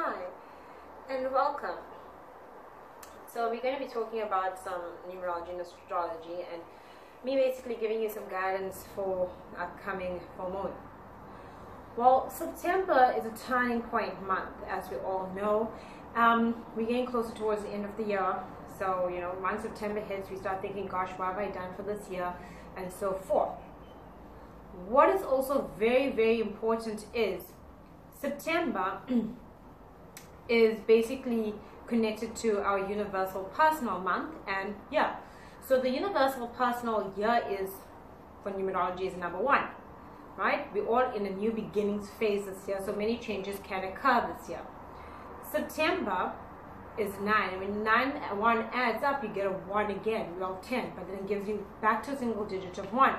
Hi, and welcome. So we're going to be talking about some numerology and astrology, and me basically giving you some guidance for upcoming full moon. Well, September is a turning point month, as we all know. We're getting closer towards the end of the year, so once September hits, we start thinking, gosh, what have I done for this year, and so forth. What is also very, very important is September is basically connected to our universal personal month and year. So the universal personal year is, for numerology, is number 1, right? We're all in a new beginnings phase this year, so many changes can occur this year. September is 9. I mean, 9 and 1 adds up, you get a 1 again, well 10, but then it gives you back to a single digit of 1.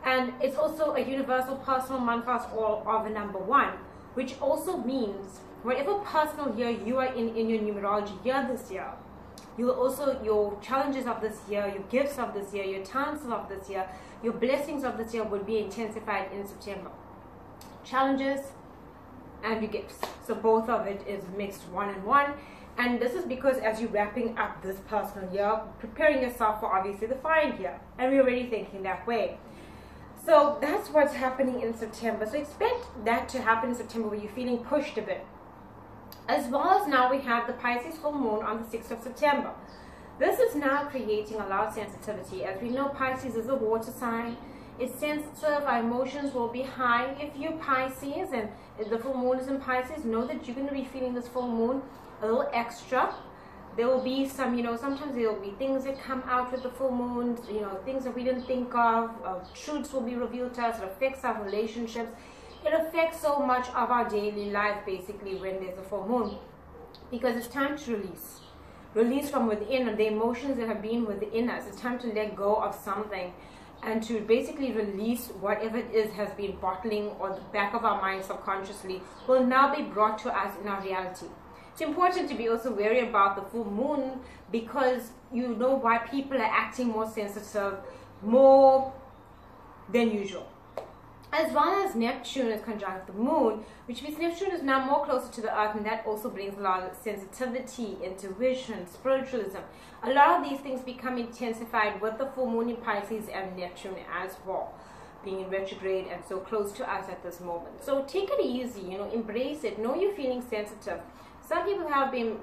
And it's also a universal personal month for us all of a number 1, which also means whatever personal year you are in your numerology year this year, you'll also, your challenges of this year, your gifts of this year, your talents of this year, your blessings of this year will be intensified in September. Challenges and your gifts. So both of it is mixed 1 and 1. And this is because as you're wrapping up this personal year, preparing yourself for obviously the following year. And we're already thinking that way. So that's what's happening in September. So expect that to happen in September where you're feeling pushed a bit. As well as now we have the Pisces full moon on the 6th of September. This is now creating a lot of sensitivity. As we know, Pisces is a water sign. It's sensitive. Our emotions will be high. If you're Pisces and the full moon is in Pisces, know that you're going to be feeling this full moon a little extra. There will be some, sometimes there will be things that come out with the full moon, things that we didn't think of. Truths will be revealed to us. It affects our relationships. It affects so much of our daily life, basically, when there's a full moon. Because it's time to release. Release from within, and the emotions that have been within us. It's time to let go of something and to basically release whatever it is has been bottling or the back of our mind subconsciously will now be brought to us in our reality. It's important to be also wary about the full moon because you know why people are acting more sensitive, more than usual. As well as Neptune is conjunct the moon, which means Neptune is now more closer to the earth, and that also brings a lot of sensitivity, intuition, spiritualism. A lot of these things become intensified with the full moon in Pisces and Neptune as well, being in retrograde and so close to us at this moment. So take it easy, embrace it. Know you're feeling sensitive. Some people have been,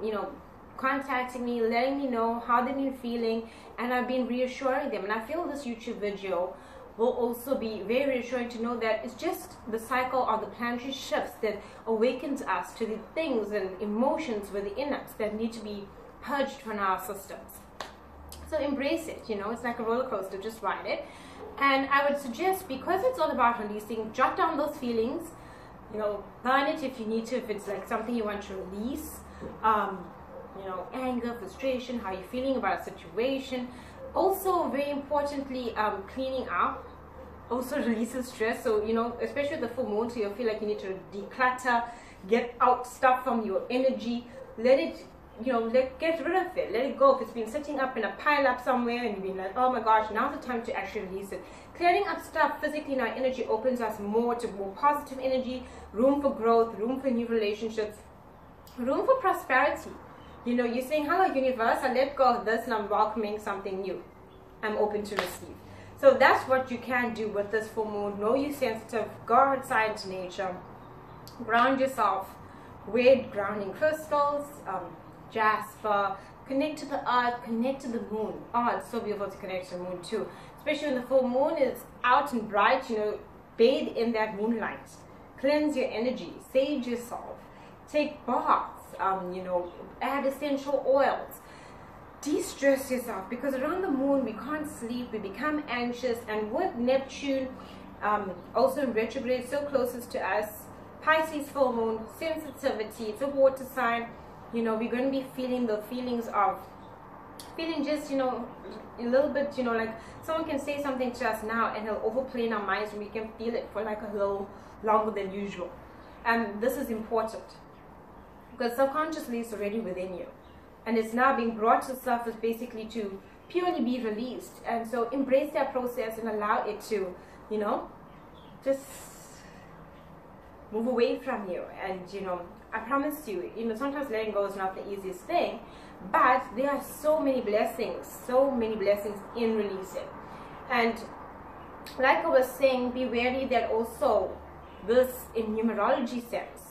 contacting me, letting me know how they've been feeling, and I've been reassuring them. And I feel this YouTube video will also be very reassuring to know that it's just the cycle of the planetary shifts that awakens us to the things and emotions within us that need to be purged from our systems. So embrace it, it's like a roller coaster, just ride it. And I would suggest, because it's all about releasing, jot down those feelings, burn it if you need to, if it's like something you want to release, anger, frustration, how you're feeling about a situation. Also, very importantly, cleaning up also releases stress. So, especially with the full moon, so you'll feel like you need to declutter, get out stuff from your energy, let it, get rid of it, let it go. If it's been sitting up in a pile up somewhere and you've been like, oh my gosh, now's the time to actually release it. Clearing up stuff physically in our energy opens us more to more positive energy, room for growth, room for new relationships, room for prosperity. You're saying, hello universe, I let go of this and I'm welcoming something new. I'm open to receive. So that's what you can do with this full moon. Know you're sensitive, go outside to nature, ground yourself with grounding crystals, jasper, connect to the earth, connect to the moon. Oh, it's so beautiful to connect to the moon too. Especially when the full moon is out and bright, bathe in that moonlight. Cleanse your energy, sage yourself, take baths, add essential oils. De-stress yourself, because around the moon we can't sleep, we become anxious, and with Neptune also in retrograde, so closest to us, Pisces full moon, sensitivity, it's a water sign, we're going to be feeling the feelings of feeling just, a little bit, like someone can say something to us now and it'll overplay in our minds and we can feel it for like a little longer than usual. And this is important because subconsciously it's already within you. And it's now being brought to the surface basically to purely be released. And so embrace that process and allow it to, just move away from you. And you know, I promise you, you know, sometimes letting go is not the easiest thing, but there are so many blessings in releasing. And like I was saying, be wary that also this, in numerology sense,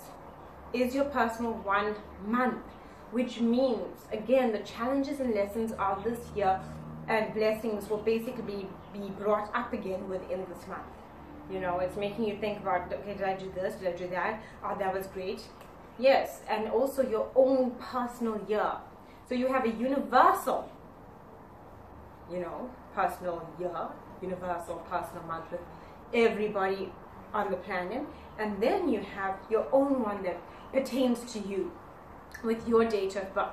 is your personal 1 month, which means, again, the challenges and lessons of this year and blessings will basically be brought up again within this month. You know, it's making you think about, okay, did I do this, did I do that, oh, that was great. Yes, and also your own personal year. So you have a universal, you know, personal year, universal personal month with everybody on the planet, and then you have your own one that pertains to you with your date of birth,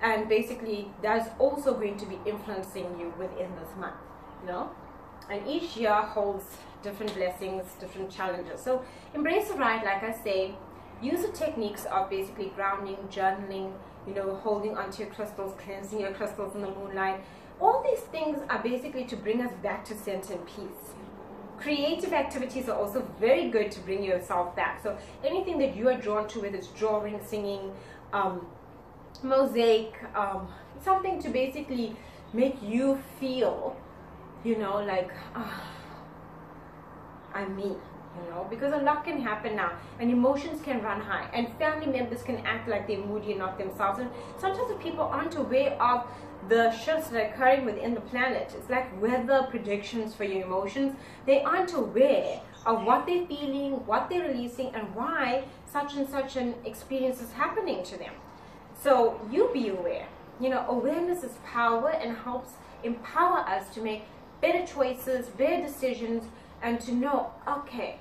and basically that's also going to be influencing you within this month, you know. And each year holds different blessings, different challenges. So embrace the ride, like I say. Use the techniques of basically grounding, journaling, you know, holding onto your crystals, cleansing your crystals in the moonlight. All these things are basically to bring us back to center and peace. Creative activities are also very good to bring yourself back. So anything that you are drawn to, whether it's drawing, singing, mosaic, something to basically make you feel, you know, like, I'm me, you know, because a lot can happen now, and emotions can run high, and family members can act like they're moody and not themselves. And sometimes the people aren't aware of the shifts that are occurring within the planet. It's like weather predictions for your emotions. They aren't aware of what they're feeling, what they're releasing, and why such and such an experience is happening to them. So you be aware. You know, awareness is power and helps empower us to make better choices, better decisions, and to know, okay,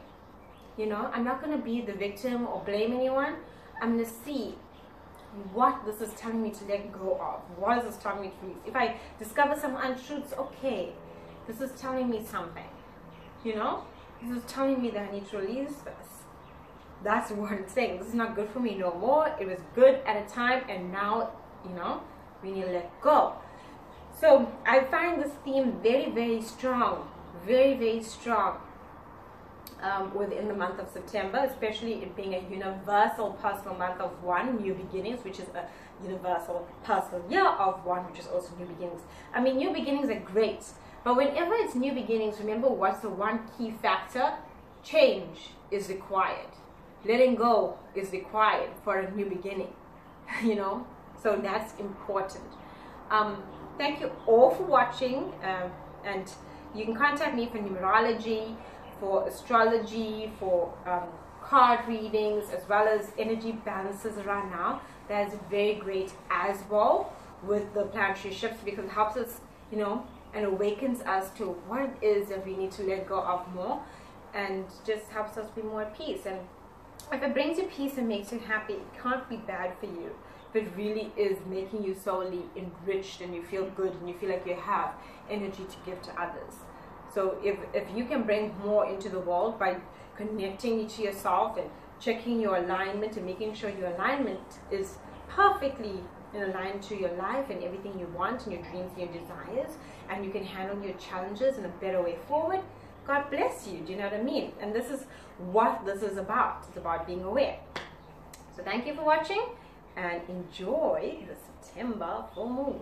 you know, I'm not going to be the victim or blame anyone. I'm going to see what this is telling me to let go of. What is this telling me to release? If I discover some untruths, okay, this is telling me something. You know, this is telling me that I need to release this. That's what it's saying. This is not good for me no more. It was good at a time, and now, you know, we need to let go. So I find this theme very, very strong, very, very strong within the month of September, especially it being a universal personal month of 1, new beginnings, which is a universal personal year of 1, which is also new beginnings. I mean, new beginnings are great, but whenever it's new beginnings, remember what's the one key factor? Change is required. Letting go is required for a new beginning, you know, so that's important. Thank you all for watching, and you can contact me for numerology, for astrology, for card readings, as well as energy balances around now. That is very great as well with the planetary shifts, because it helps us, you know, and awakens us to what it is that we need to let go of more, and just helps us be more at peace. And if it brings you peace and makes you happy, it can't be bad for you. If it really is making you solely enriched and you feel good and you feel like you have energy to give to others. So if you can bring more into the world by connecting to yourself and checking your alignment and making sure your alignment is perfectly in aligned to your life and everything you want and your dreams and your desires, and you can handle your challenges in a better way forward, God bless you. Do you know what I mean? And this is what this is about. It's about being aware. So thank you for watching, and enjoy the September full moon.